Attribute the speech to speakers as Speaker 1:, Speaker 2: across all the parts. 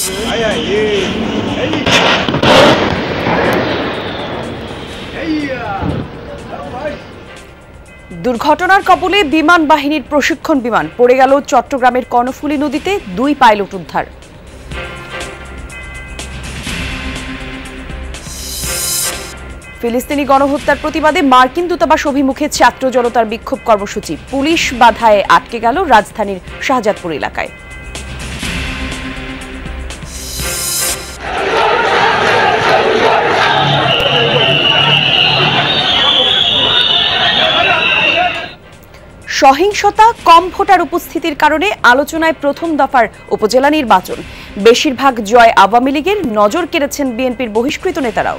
Speaker 1: দুর্ঘটনার কবলে বিমান বাহিনীর প্রশিক্ষণ বিমান পড়ে গেল চট্টগ্রামের কর্ণফুলী নদীতে, 2 পাইলট উদ্ধার। ফিলিস্তিনি গণহত্যার প্রতিবাদে মার্কিন দূতাবাস অভিমুখে ছাত্র জনতার বিক্ষোভ কর্মসূচি, পুলিশ বাধায় আটকে গেল রাজধানীর শাহজাদপুর এলাকায়। সহিংসতা, কম ভোটার উপস্থিতির কারণে আলোচনায় প্রথম দফার উপজেলা নির্বাচন। বেশিরভাগ জয় আওয়ামী লীগের, নজর কেড়েছেন বিএনপির বহিষ্কৃত নেতারাও।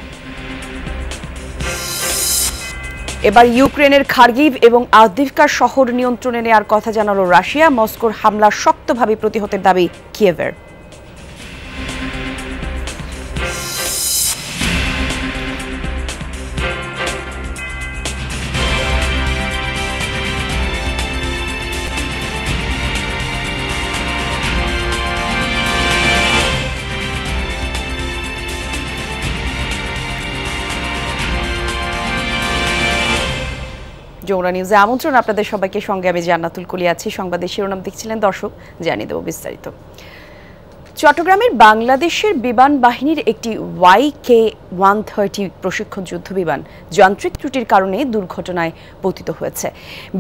Speaker 1: এবার ইউক্রেনের খার্কিভ এবং আভদিভকা শহর নিয়ন্ত্রণে নেওয়ার কথা জানালো রাশিয়া। মস্কোর হামলা শক্তভাবে প্রতিহতের দাবি কিয়েভের। যমুনা নিউজে আমন্ত্রণ আপনাদের সবাইকে। সঙ্গে আমি জান্নাতুল কলি আছি। সংবাদের শিরোনাম দেখছিলেন দর্শক, জানিয়ে দেব বিস্তারিত। চট্টগ্রামের বাংলাদেশের বিমান বাহিনীর একটি YK-130 প্রশিক্ষণ যুদ্ধ বিমান যান্ত্রিক ত্রুটির কারণে দুর্ঘটনায় পতিত হয়েছে।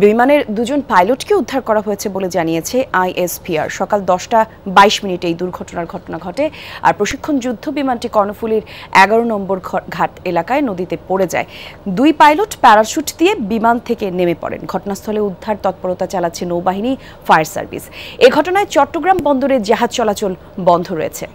Speaker 1: বিমানের 2 জন পাইলটকে উদ্ধার করা হয়েছে বলে জানিয়েছে ISPR। সকাল 10:22 এই দুর্ঘটনার ঘটনা ঘটে। আর প্রশিক্ষণ যুদ্ধ বিমানটি কর্ণফুলীর 11 নম্বর ঘাট এলাকায় নদীতে পড়ে যায়। 2 পাইলট প্যারাশুট দিয়ে বিমান থেকে নেমে পড়েন। ঘটনাস্থলে উদ্ধার তৎপরতা চালাচ্ছে নৌবাহিনী, ফায়ার সার্ভিস। এ ঘটনায় চট্টগ্রাম বন্দরে জাহাজ চলাচল বন্ধ রয়েছে।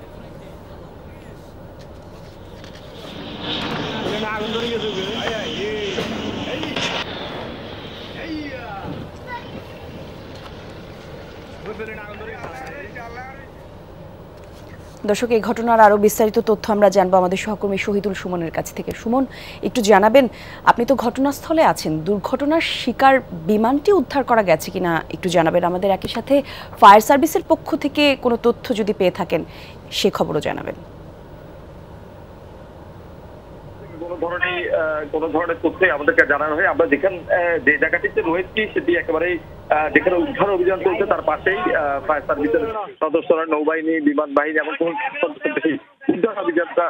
Speaker 1: দর্শক, এই ঘটনার আরো বিস্তারিত তথ্য আমরা জানবো আমাদের সহকর্মী শহীদুল সুমনের কাছ থেকে। সুমন, একটু জানাবেন, আপনি তো ঘটনাস্থলে আছেন, দুর্ঘটনার শিকার বিমানটি উদ্ধার করা গেছে কিনা একটু জানাবেন আমাদের। একই সাথে ফায়ার সার্ভিসের পক্ষ থেকে কোনো তথ্য যদি পেয়ে থাকেন সে খবরও জানাবেন।
Speaker 2: কোন ধরনের তথ্য আমাদেরকে জানানো হয়। আমরা যে জায়গাটিতে রয়েছি সেটি একেবারেই যেখানে উদ্ধার অভিযান চলছে তার পাশেই ফায়ার সার্ভিসের সদস্যরা, নৌবাহিনী, বিমান বাহিনী এবং উদ্ধার অভিযানটা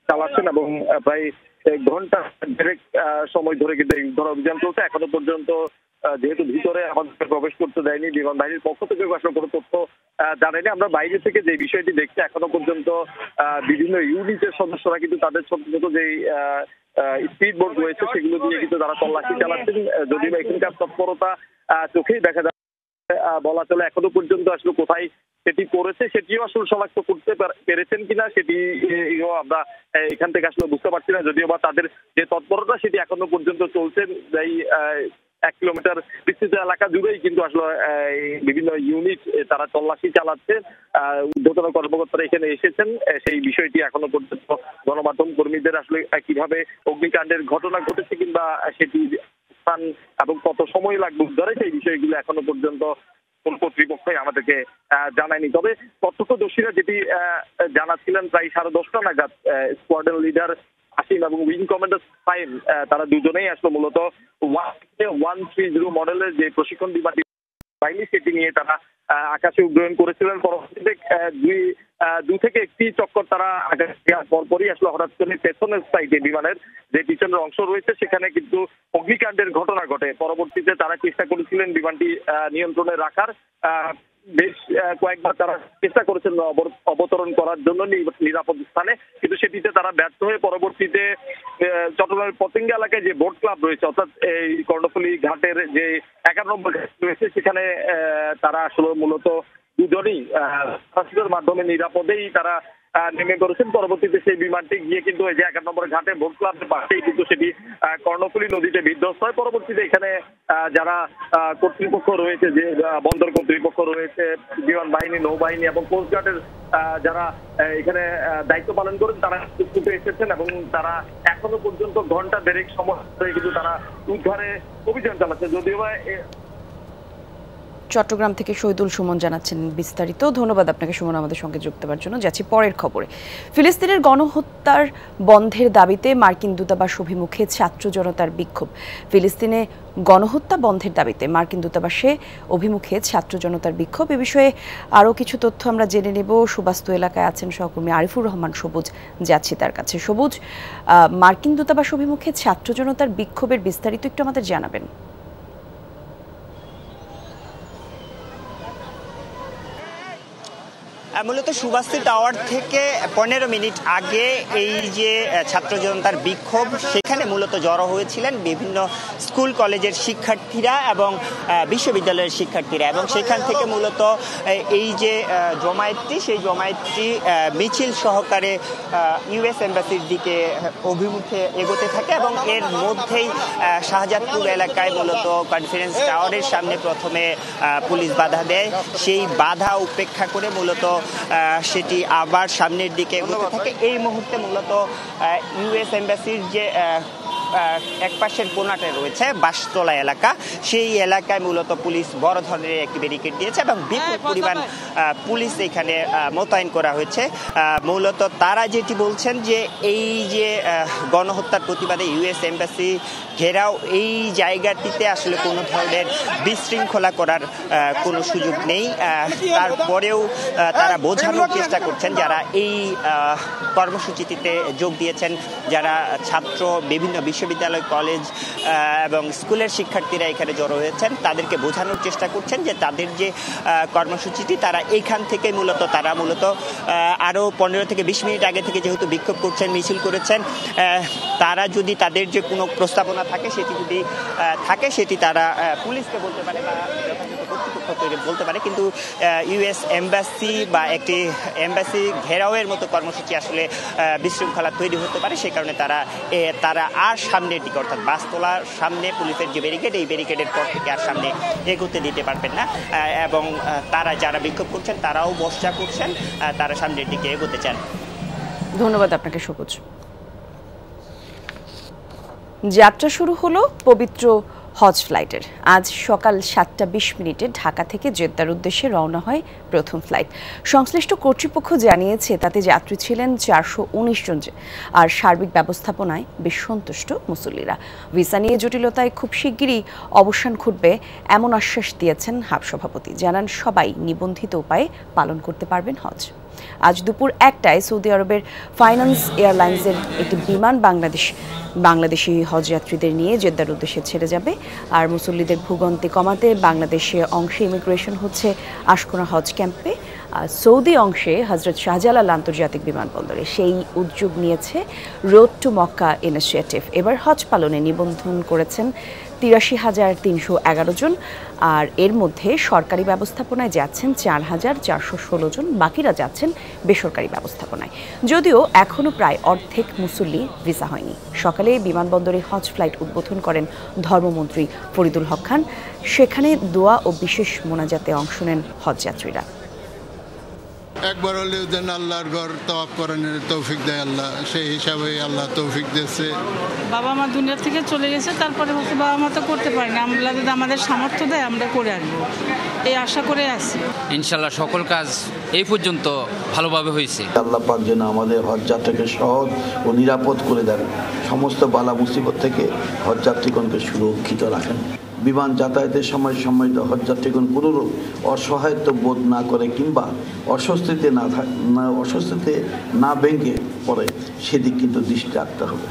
Speaker 2: চালাচ্ছেন এবং প্রায় ঘন্টা দেড়েক সময় ধরে কিন্তু এই উদ্ধার অভিযান চলছে। এখনো পর্যন্ত যেহেতু ভিতরে আমাদের প্রবেশ করতে দেয়নি বিমান বাহিনীর পক্ষ থেকে, আসলে কোনো তথ্য জানায়নি। আমরা বাইরে থেকে যে বিষয়টি দেখছি, এখনো পর্যন্ত বিভিন্ন ইউনিটের সদস্যরা কিন্তু তাদের ছোট ছোট যে স্পিড বোট রয়েছে সেগুলো দিয়ে কিন্তু তারা তল্লাশি চালাচ্ছেন। যদিও এখানকার তৎপরতা চোখেই দেখা যায়, বলা চলে এখনো পর্যন্ত আসলে কোথায় সেটি করেছে সেটিও আসলে শনাক্ত করতে পেরেছেন কিনা সেটি আমরা এখান থেকে আসলে বুঝতে পারছি না। যদিও বা তাদের যে তৎপরতা সেটি এখনো পর্যন্ত চলছে। এই 1 কিলোমিটার বিস্তৃত এলাকা জুড়েই কিন্তু আসলে বিভিন্ন ইউনিট তারা তল্লাশি চালাচ্ছে। ঊর্ধ্বতন কর্মকর্তারা এখানে এসেছেন, সেই বিষয়টি এখনো পর্যন্ত গণমাধ্যম কর্মীদের আসলে কিভাবে অগ্নিকাণ্ডের ঘটনা ঘটেছে কিংবা সেটি স্থান এবং কত সময় লাগবে উদ্ধারে, সেই বিষয়গুলো এখনো পর্যন্ত কোন কর্তৃপক্ষই আমাদেরকে জানায়নি। তবে প্রত্যক্ষদর্শীরা যেটি জানাচ্ছিলেন, প্রায় 10:30 নাগাদ স্কোয়াড্রন লিডার আসিম এবং উইং কমান্ডার ফাইম, তারা দুজনেই আসলে মূলত 130 মডেলের যে প্রশিক্ষণ বিমানটি বাহিনী সেটি নিয়ে তারা আকাশে উড্ডয়ন করেছিলেন। পরবর্তীতে 2 থেকে 1টি চক্কর তারা পরপরই আসলে হঠাৎ করে পেছনের সাইডে বিমানের যে পিছনের অংশ রয়েছে সেখানে কিন্তু অগ্নিকাণ্ডের ঘটনা ঘটে। পরবর্তীতে তারা চেষ্টা করেছিলেন বিমানটি নিয়ন্ত্রণে রাখার। বেশ কয়েকবার তারা চেষ্টা করেছেন অবতরণ করার জন্য নিরাপদ স্থানে, কিন্তু সেটিতে তারা ব্যর্থ হয়ে পরবর্তীতে চট্টগ্রামের পতেঙ্গা এলাকায় যে বোট ক্লাব রয়েছে, অর্থাৎ এই কর্ণফুলী ঘাটের যে 11 নম্বর ঘাট রয়েছে সেখানে তারা আসলে মূলত দুজনই মাধ্যমে নিরাপদেই তারা নেমে করেছেন। পরবর্তীতে সেই বিমানটি গিয়ে কিন্তু এই যে 11 নম্বর ঘাটে বোট ক্লাবের পাশেই কিন্তু সেটি কর্ণফুলী নদীতে বিধ্বস্ত হয়। পরবর্তীতে এখানে যারা কর্তৃপক্ষ রয়েছে, যে বন্দর কর্তৃপক্ষ রয়েছে, বিমান বাহিনী, নৌবাহিনী এবং কোস্টগার্ডের যারা এখানে দায়িত্ব পালন করেন তারা ছুটে এসেছেন এবং তারা এখনো পর্যন্ত ঘন্টা দেড়েক সময় ধরে কিন্তু তারা উদ্ধারে অভিযান চালাচ্ছে। যদিও বা
Speaker 1: চট্টগ্রাম থেকে শহীদুল সুমন জানাচ্ছেন বিস্তারিত। ধন্যবাদ আপনাকে সুমন আমাদের সঙ্গে যুক্ত হওয়ার জন্য। যাচ্ছি পরের খবরে। ফিলিস্তিনের গণহত্যার বন্ধের দাবিতে মার্কিন দূতাবাস অভিমুখে ছাত্র জনতার বিক্ষোভ। ফিলিস্তিনে গণহত্যা বন্ধের দাবিতে মার্কিন দূতাবাসে অভিমুখে ছাত্র জনতার বিক্ষোভ। এ বিষয়ে আরও কিছু তথ্য আমরা জেনে নেব। সুবাস্তু এলাকায় আছেন সহকর্মী আরিফুর রহমান সবুজ, যাচ্ছি তার কাছে। সবুজ, মার্কিন দূতাবাস অভিমুখে ছাত্র জনতার বিক্ষোভের বিস্তারিত একটু আমাদের জানাবেন।
Speaker 3: মূলত সুবাস্তু টাওয়ার থেকে 15 মিনিট আগে এই যে ছাত্র জনতার বিক্ষোভ, সেখানে মূলত জড়ো হয়েছিলেন বিভিন্ন স্কুল কলেজের শিক্ষার্থীরা এবং বিশ্ববিদ্যালয়ের শিক্ষার্থীরা, এবং সেখান থেকে মূলত এই যে জমায়েতটি, সেই জমায়েতটি মিছিল সহকারে ইউএস এম্বাসির দিকে অভিমুখে এগোতে থাকে এবং এর মধ্যেই শাহজাদপুর এলাকায় মূলত কনফারেন্স টাওয়ারের সামনে প্রথমে পুলিশ বাধা দেয়। সেই বাধা উপেক্ষা করে মূলত সেটি আবার সামনের দিকে এগোতে থাকে। এই মুহূর্তে মূলত ইউএস এম্বাসির যে এক পাশের কোণাতে রয়েছে বাসতলা এলাকা, সেই এলাকায় মূলত পুলিশ বড় ধরনের একটি ব্যারিকেড দিয়েছে এবং বিপুল পরিমাণ পুলিশ এখানে মোতায়েন করা হয়েছে। মূলত তারা যেটি বলছেন যে এই যে গণহত্যার প্রতিবাদে ইউএস এম্বাসি ঘেরাও, এই জায়গাটিতে আসলে কোনো ধরনের বিশৃঙ্খলা করার কোনো সুযোগ নেই। তারপরেও তারা বোঝানোর চেষ্টা করছেন, যারা এই কর্মসূচিটিতে যোগ দিয়েছেন, যারা ছাত্র, বিভিন্ন বিশ্ববিদ্যালয়, কলেজ এবং স্কুলের শিক্ষার্থীরা এখানে জড়ো হয়েছেন, তাদেরকে বোঝানোর চেষ্টা করছেন যে তাদের যে কর্মসূচিটি, তারা এইখান থেকে মূলত আরও 15 থেকে 20 মিনিট আগে থেকে যেহেতু বিক্ষোভ করছেন, মিছিল করেছেন, তারা যদি তাদের যে কোনো প্রস্তাবনা থাকে, সেটি যদি থাকে, সেটি তারা পুলিশকে বলতে পারে বা কর্তৃপক্ষকে বলতে পারে। কিন্তু ইউএস এম্বাসি বা একটি এম্বাসি ঘেরাওয়ের মতো কর্মসূচি আসলে বিশৃঙ্খলা তৈরি হতে পারে, সে কারণে তারা আর সামনের দিকে, অর্থাৎ বাসতলার সামনে পুলিশের যে ব্যারিকেড, এই ব্যারিকেডের পর থেকে আর সামনে এগোতে দিতে পারবেন না এবং তারা যারা বিক্ষোভ করছেন তারাও বর্ষা করছেন, তারা সামনের দিকে এগোতে চান।
Speaker 1: ধন্যবাদ আপনাকে সবুজ। যাত্রা শুরু হলো পবিত্র হজ ফ্লাইটের। আজ সকাল 7:20 ঢাকা থেকে জেদ্দার উদ্দেশ্যে রওনা হয় প্রথম ফ্লাইট। সংশ্লিষ্ট কর্তৃপক্ষ জানিয়েছে তাতে যাত্রী ছিলেন 419 জন, আর সার্বিক ব্যবস্থাপনায় বেশ সন্তুষ্ট মুসল্লিরা। ভিসা নিয়ে জটিলতায় খুব শিগগিরই অবসান ঘটবে এমন আশ্বাস দিয়েছেন হাব সভাপতি। জানান সবাই নিবন্ধিত উপায়ে পালন করতে পারবেন হজ। আজ দুপুর 1টায় সৌদি আরবের ফাইন্যান্স এয়ারলাইন্সের একটি বিমান বাংলাদেশি হজযাত্রীদের নিয়ে জেদ্দার উদ্দেশ্যে ছেড়ে যাবে। আর মুসল্লিদের ভোগান্তি কমাতে বাংলাদেশে অংশে ইমিগ্রেশন হচ্ছে আশকোনা হজ ক্যাম্পে, সৌদি অংশে হজরত শাহজালাল আন্তর্জাতিক বিমানবন্দরে। সেই উদ্যোগ নিয়েছে রোড টু মক্কা ইনিশিয়েটিভ। এবার হজ পালনে নিবন্ধন করেছেন 83,311 জন, আর এর মধ্যে সরকারি ব্যবস্থাপনায় যাচ্ছেন 4,416 জন, বাকিরা যাচ্ছেন বেসরকারি ব্যবস্থাপনায়। যদিও এখনও প্রায় অর্ধেক মুসল্লি ভিসা হয়নি। সকালে বিমানবন্দরে হজ ফ্লাইট উদ্বোধন করেন ধর্মমন্ত্রী ফরিদুল হক খান। সেখানে দোয়া ও বিশেষ মোনাজাতে অংশ নেন হজযাত্রীরা।
Speaker 4: একবার হলেও যেন আল্লাহর ঘর তওয়াফ করানোর তৌফিক দেয় আল্লাহ, সেই হিসাবে আল্লাহ তৌফিক দিয়েছে।
Speaker 5: বাবা মা দুনিয়া থেকে চলে গেছে, তারপরে হচ্ছে বাবা মা তো করতে পারি না, আমরা যদি আমাদের সামর্থ্য দেয় আমরা করে আসবো, এই আশা করে আছি।
Speaker 6: ইনশাল্লাহ সকল কাজ এই পর্যন্ত ভালোভাবে হয়েছে।
Speaker 7: আল্লাহ পাক যেন আমাদের হজ যাত্রাকে সহজ ও নিরাপদ করে দেন, সমস্ত বালা মুসিবত থেকে হজ যাত্রীগণকে সুরক্ষিত রাখেন। বিমান যাতায়াতের সময় সম্মানিত হজযাত্রীগণ কোনোরূপ অসহায়ত্ব বোধ না করে কিংবা অস্বস্তিতে না ভেঙে পড়ে সেদিক কিন্তু দৃষ্টি রাখতে হবে।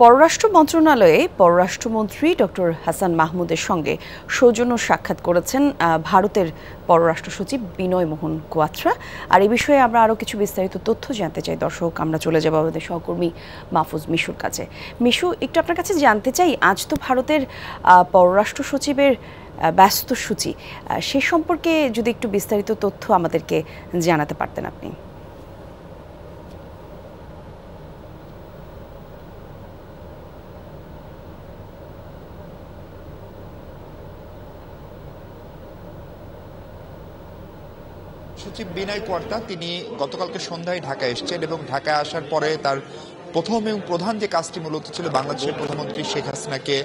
Speaker 1: পররাষ্ট্র মন্ত্রণালয়ে পররাষ্ট্রমন্ত্রী ডক্টর হাসান মাহমুদের সঙ্গে সৌজন্য সাক্ষাৎ করেছেন ভারতের পররাষ্ট্র সচিব বিনয় মোহন কোয়াত্রা। আর এই বিষয়ে আমরা আরও কিছু বিস্তারিত তথ্য জানতে চাই। দর্শক, আমরা চলে যাব আমাদের সহকর্মী মাহফুজ মিশুর কাছে। মিশু, একটু আপনার কাছে জানতে চাই, আজ তো ভারতের পররাষ্ট্র সচিবের ব্যস্ত সূচি, সে সম্পর্কে যদি একটু বিস্তারিত তথ্য আমাদেরকে জানাতে পারতেন আপনি।
Speaker 8: সচিব বিনয় কোয়াত্রা তিনি গতকালকে সন্ধ্যায় ঢাকা এসেছেন এবং ঢাকায় আসার পরে তার প্রথম এবং প্রধান যে কাজটি মূলত ছিল বাংলাদেশের প্রধানমন্ত্রী শেখ হাসিনাকে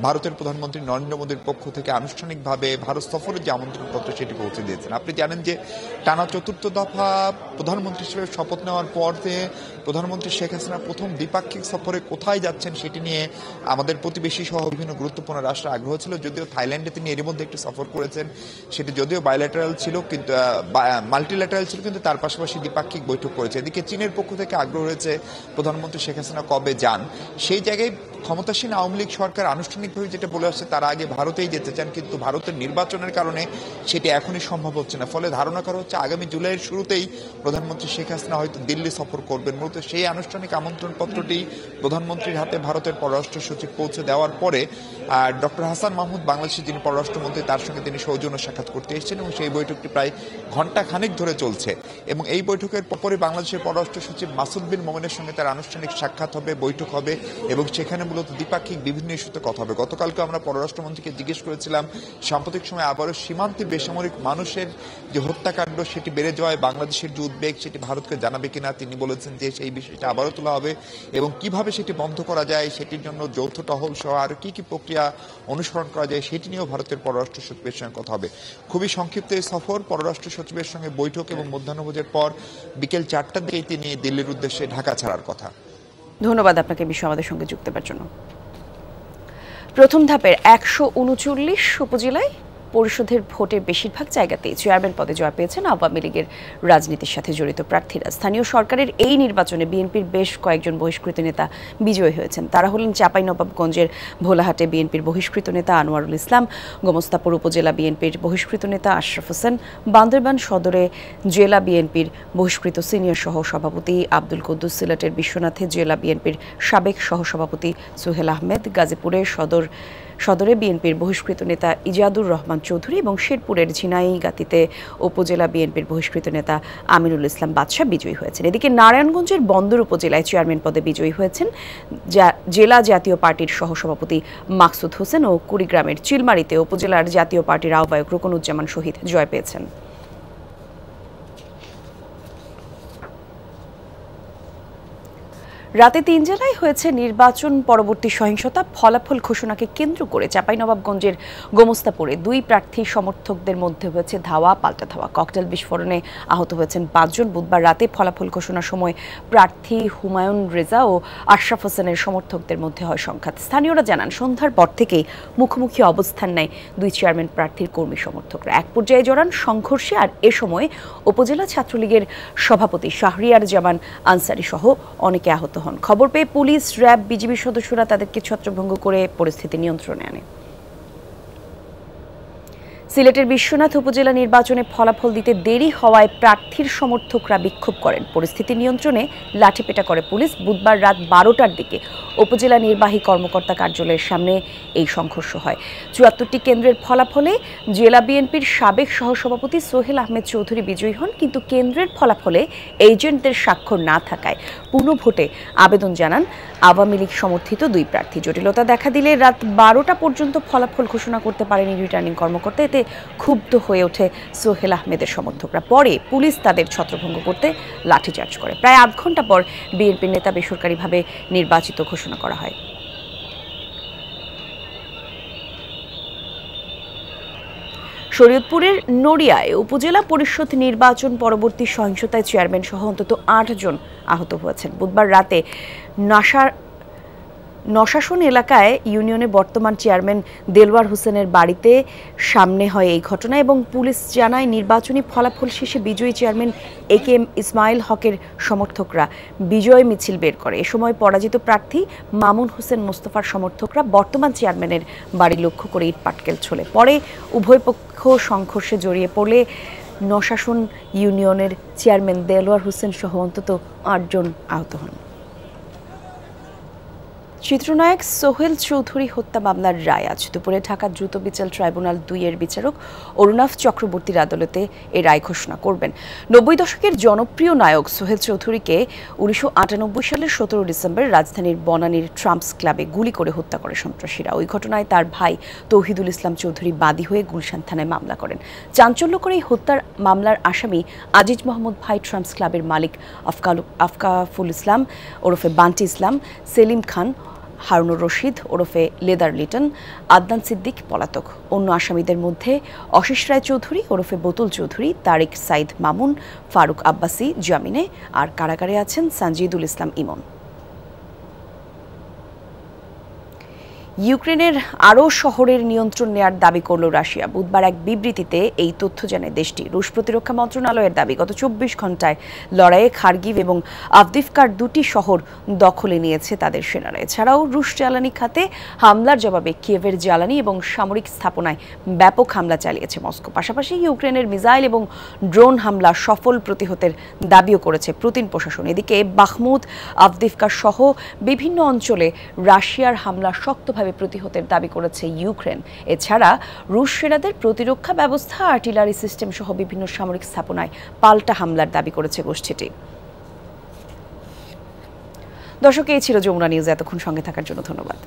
Speaker 8: ভারতের প্রধানমন্ত্রী নরেন্দ্র মোদীর পক্ষ থেকে আনুষ্ঠানিকভাবে ভারত সফরের যে আমন্ত্রণপত্র সেটি পৌঁছে দিয়েছেন। আপনি জানেন যে টানা চতুর্থ দফা প্রধানমন্ত্রী হিসেবে শপথ নেওয়ার পর থেকে প্রধানমন্ত্রী শেখ হাসিনা প্রথম দ্বিপাক্ষিক সফরে কোথায় যাচ্ছেন সেটি নিয়ে আমাদের প্রতিবেশী সহ বিভিন্ন গুরুত্বপূর্ণ রাষ্ট্রের আগ্রহ ছিল। যদিও থাইল্যান্ডে তিনি এরই মধ্যে একটি সফর করেছেন, সেটি যদিও বাইল্যাটারাল ছিল কিন্তু মাল্টিল্যাটারাল ছিল, কিন্তু তার পাশাপাশি দ্বিপাক্ষিক বৈঠক করেছে। এদিকে চীনের পক্ষ থেকে আগ্রহ রয়েছে প্রধানমন্ত্রী শেখ হাসিনা কবে যান। সেই জায়গায় ক্ষমতাসীন আওয়ামী লীগ সরকার আনুষ্ঠানিকভাবে যেটা বলে আসছে তারা আগে ভারতেই যেতে চান, কিন্তু ভারতের নির্বাচনের কারণে সেটি এখনই সম্ভব হচ্ছে না। ফলে ধারণা করা হচ্ছে আগামী জুলাইয়ের শুরুতেই প্রধানমন্ত্রী শেখ হাসিনা হয়তো দিল্লি সফর করবেন। মূলত সেই আনুষ্ঠানিক আমন্ত্রণ পত্রটি প্রধানমন্ত্রীর হাতে ভারতের পররাষ্ট্র সচিব পৌঁছে দেওয়ার পরে ডক্টর হাসান মাহমুদ বাংলাদেশের যিনি পররাষ্ট্রমন্ত্রী তার সঙ্গে তিনি সৌজন্য সাক্ষাৎ করতে এসেছেন এবং সেই বৈঠকটি প্রায় ঘণ্টা খানেক ধরে চলছে। এবং এই বৈঠকের পরে বাংলাদেশের পররাষ্ট্র সচিব মাসুদ বিন মোমেনের সঙ্গে তার আনুষ্ঠানিক সাক্ষাৎ হবে, বৈঠক হবে এবং সেখানে মূলত দ্বিপাক্ষিক বিভিন্ন ইস্যুতে কথা হবে। গতকালকে আমরা পররাষ্ট্রমন্ত্রীকে জিজ্ঞেস করেছিলাম সাম্প্রতিক সময় আবারও সীমান্তে বেসামরিক মানুষের যে হত্যাকাণ্ড সেটি বেড়ে যাওয়ায় বাংলাদেশের যে উদ্বেগ সেটি ভারতকে জানাবে কিনা। তিনি বলেছেন যে সেই বিষয়টা আবারও তোলা হবে এবং কিভাবে সেটি বন্ধ করা যায় সেটির জন্য যৌথ টহল সহ আর কি কি প্রক্রিয়া অনুসরণ করা যায় সেটি নিয়েও ভারতের পররাষ্ট্র সচিবের সঙ্গে কথা হবে। খুবই সংক্ষিপ্ত এই সফর, পররাষ্ট্র সচিবের সঙ্গে বৈঠক এবং মধ্যাহ্নভোজের পর বিকেল 4টার দিকে তিনি দিল্লির উদ্দেশ্যে ঢাকা ছাড়ার কথা।
Speaker 1: ধন্যবাদ আপনাকে বিষয় আমাদের সঙ্গে যুক্ত হওয়ার জন্য। প্রথম ধাপের 139 উপজেলায় পরিষদের ভোটের বেশিরভাগ জায়গাতেই চেয়ারম্যান পদে জয় পেয়েছেন আওয়ামী লীগের রাজনীতির সাথে জড়িত প্রার্থীরা। স্থানীয় সরকারের এই নির্বাচনে বিএনপির বেশ কয়েকজন বহিষ্কৃত নেতা বিজয়ী হয়েছেন। তারা হলেন চাঁপাইনবাবগঞ্জের ভোলাহাটে বিএনপির বহিষ্কৃত নেতা আনোয়ারুল ইসলাম, গোমস্তাপুর উপজেলা বিএনপির বহিষ্কৃত নেতা আশরাফ হোসেন, বান্দরবান সদরে জেলা বিএনপির বহিষ্কৃত সিনিয়র সহ সভাপতি আব্দুল কুদ্দুস, সিলেটের বিশ্বনাথে জেলা বিএনপির সাবেক সহসভাপতি সোহেল আহমেদ, গাজীপুরের সদরে বিএনপির বহিষ্কৃত নেতা ইজাদুর রহমান চৌধুরী এবং শেরপুরের ঝিনাইগাতীতে উপজেলা বিএনপির বহিষ্কৃত নেতা আমিনুল ইসলাম বাদশা বিজয়ী হয়েছেন। এদিকে নারায়ণগঞ্জের বন্দর উপজেলায় চেয়ারম্যান পদে বিজয়ী হয়েছেন জেলা জাতীয় পার্টির সহসভাপতি মাকসুদ হোসেন ও কুড়িগ্রামের চিলমারিতে উপজেলার জাতীয় পার্টির আহ্বায়ক রুকনুজ্জামান শহীদ জয় পেয়েছেন। রাতে 3 জেলায় হয়েছে নির্বাচন পরবর্তী সহিংসতা। ফলাফল ঘোষণাকে কেন্দ্র করে চাঁপাইনবাবগঞ্জের গোমস্তাপুরে 2 প্রার্থী সমর্থকদের মধ্যে হয়েছে ধাওয়া পাল্টা ধাওয়া। ককটেল বিস্ফোরণে আহত হয়েছেন 5 জন। বুধবার রাতে ফলাফল ঘোষণার সময় প্রার্থী হুমায়ুন রেজা ও আশরাফ হোসেনের সমর্থকদের মধ্যে হয় সংঘাত। স্থানীয়রা জানান সন্ধ্যার পর থেকেই মুখোমুখি অবস্থান নেয় 2 চেয়ারম্যান প্রার্থীর কর্মী সমর্থকরা। এক পর্যায়ে জড়ান সংঘর্ষে। আর এ সময় উপজেলা ছাত্রলীগের সভাপতি শাহরিয়ার জামান আনসারি সহ অনেকে আহত হন। খবর পেয়ে পুলিশ, র্যাব, বিজিবি সদস্যরা তাদেরকে ছত্রভঙ্গ করে পরিস্থিতি নিয়ন্ত্রণে আনে। সিলেটের বিশ্বনাথ উপজেলা নির্বাচনে ফলাফল দিতে দেরি হওয়ায় প্রার্থীর সমর্থকরা বিক্ষোভ করেন। পরিস্থিতি নিয়ন্ত্রণে লাঠিপেটা করে পুলিশ। বুধবার রাত 12টার দিকে উপজেলা নির্বাহী কর্মকর্তা কার্যালয়ের সামনে এই সংঘর্ষ হয়। 74টি কেন্দ্রের ফলাফলে জেলা বিএনপির সাবেক সহসভাপতি সোহেল আহমেদ চৌধুরী বিজয়ী হন, কিন্তু কেন্দ্রের ফলাফলে এজেন্টদের স্বাক্ষর না থাকায় পুনঃভোটে আবেদন জানান আওয়ামী লীগ সমর্থিত 2 প্রার্থী। জটিলতা দেখা দিলে রাত 12টা পর্যন্ত ফলাফল ঘোষণা করতে পারেনি রিটার্নিং কর্মকর্তা। এতে ক্ষুব্ধ হয়ে ওঠে সোহেল আহমেদের সমর্থকরা। পরে পুলিশ তাদের ছত্রভঙ্গ করতে লাঠিচার্জ করে। প্রায় আধ ঘন্টা পর বিএনপির নেতা বেসরকারিভাবে নির্বাচিত ঘোষণা করা হয়। শরীয়তপুরের নড়িয়ায় উপজেলা পরিষদ নির্বাচন পরবর্তী সহিংসতায় চেয়ারম্যান সহ অন্তত 8 জন আহত হয়েছেন। বুধবার রাতে নশাসন এলাকায় ইউনিয়নে বর্তমান চেয়ারম্যান দেলওয়ার হোসেনের বাড়িতে সামনে হয় এই ঘটনা এবং পুলিশ জানায় নির্বাচনী ফলাফল শেষে বিজয়ী চেয়ারম্যান AKM ইসমাইল হকের সমর্থকরা বিজয় মিছিল বের করে। এ সময় পরাজিত প্রার্থী মামুন হোসেন মোস্তফার সমর্থকরা বর্তমান চেয়ারম্যানের বাড়ি লক্ষ্য করে ইট পাটকেল ছোড়ে। পরে উভয় পক্ষ সংঘর্ষে জড়িয়ে পড়লে নশাসন ইউনিয়নের চেয়ারম্যান দেলওয়ার হোসেন সহ অন্তত 8 জন আহত হন। চিত্রনায়ক সোহেল চৌধুরী হত্যা মামলার রায় আজ দুপুরে ঢাকা দ্রুত বিচার ট্রাইব্যুনাল 2 এর বিচারক অরুণাভ চক্রবর্তীর আদালতে এই রায় ঘোষণা করবেন। 90 দশকের জনপ্রিয় নায়ক সোহেল চৌধুরীকে 1998 সালের 17 ডিসেম্বর রাজধানীর বনানীর ট্রাম্পস ক্লাবে গুলি করে হত্যা করে সন্ত্রাসীরা। ওই ঘটনায় তার ভাই তৌহিদুল ইসলাম চৌধুরী বাদী হয়ে গুলশান থানায় মামলা করেন। চাঞ্চল্যকর এই হত্যার মামলার আসামি আজিজ মোহাম্মদ ভাই ট্রাম্পস ক্লাবের মালিক আফকাফুল ইসলাম ওরফে বান্টি ইসলাম, সেলিম খান, হারুনুর রশিদ ওরফে লেদার লিটন, আদনান সিদ্দিক পলাতক। অন্য আসামিদের মধ্যে অশিস রায় চৌধুরী ওরফে বতুল চৌধুরী, তারিক সাইদ মামুন, ফারুক আব্বাসি জামিনে, আর কারাগারে আছেন সানজিদুল ইসলাম ইমন। ইউক্রেনের আরও শহরের নিয়ন্ত্রণ নেয়ার দাবি করল রাশিয়া। বুধবার এক বিবৃতিতে এই তথ্য জানায় দেশটি। রুশ প্রতিরক্ষা মন্ত্রণালয়ের দাবি, গত 24 ঘন্টায় লড়াইয়ে খার্কিভ এবং আভদিভকার 2টি শহর দখলে নিয়েছে তাদের সেনারা। এছাড়াও রুশ জ্বালানি খাতে হামলার জবাবে কিয়েভের জ্বালানি এবং সামরিক স্থাপনায় ব্যাপক হামলা চালিয়েছে মস্কো। পাশাপাশি ইউক্রেনের মিসাইল এবং ড্রোন হামলা সফল প্রতিহতের দাবিও করেছে পুতিন প্রশাসন। এদিকে বাখমুদ, আভদিভকা সহ বিভিন্ন অঞ্চলে রাশিয়ার হামলা শক্তভাবে প্রতিহতের দাবি করেছে ইউক্রেন। এছাড়া রুশ সেনাদের প্রতিরক্ষা ব্যবস্থা, আর্টিলারি সিস্টেম সহ বিভিন্ন সামরিক স্থাপনায় পাল্টা হামলার দাবি করেছে গোষ্ঠীটি। দর্শক, এই ছিল যমুনা নিউজ। এতক্ষণ সঙ্গে থাকার জন্য ধন্যবাদ।